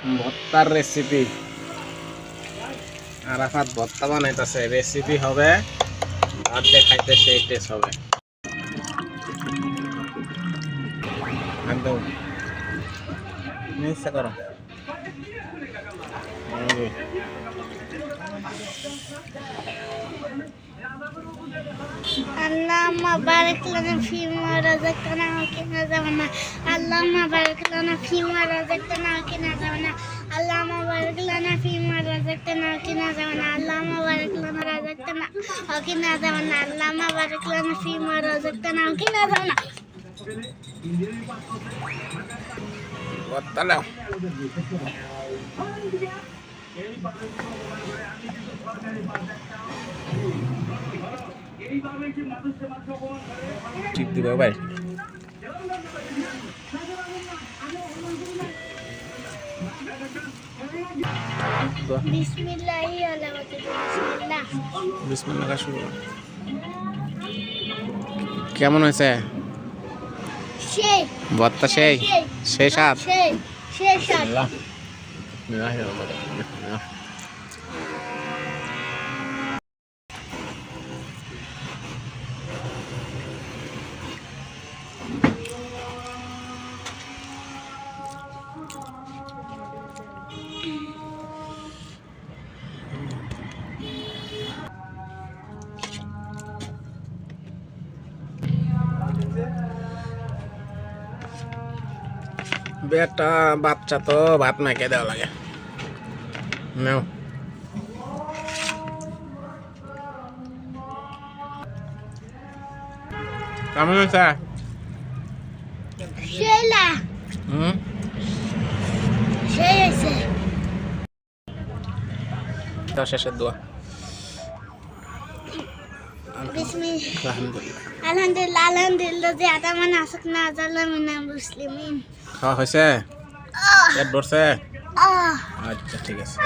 ভর্তার রেসিপি আরাফাত ভর্তা বানাইতেছে রেসিপি হবে ভাত দিয়ে খাইতে সেই টেস্ট হবে একদম মিক্স করো اللهم بارك لنا فيما رزقتنا وقنا عذاب النار اللهم بارك لنا فيما رزقتنا وقنا عذاب النار اللهم بارك لنا فيما رزقتنا وقنا عذاب النار اللهم بارك لنا رزقتنا وقنا عذاب النار اللهم بارك لنا فيما رزقتنا وقنا عذاب النار ভর্তা নাও ঠিক দিবা ভাই বিসমিল্লাহ বিসমিল্লাহ বিসমিল্লাহ কা শুরু কেমন হয়েছে সেই ভর্তা সেই সেই স্বাদ সেই স্বাদ আল্লাহ বিসমিল্লাহির রহমানির রহিম বেটা বাচ্চা তো ভাত মাইকে দেওয়া লাগে নাও কেমন হয়েছে সেইলা সেই আছে তো শেষের দোয়া বিসমিল্লাহ আলহামদুলিল্লাহ আলহামদুলিল্লাহ আলহামদুলিল্লাহ যে আদামান আসক না আজাল্লাহ মিনাল মুসলিমিন খাওয়া হয়েছে পেট ভরছে আহ আচ্ছা ঠিক আছে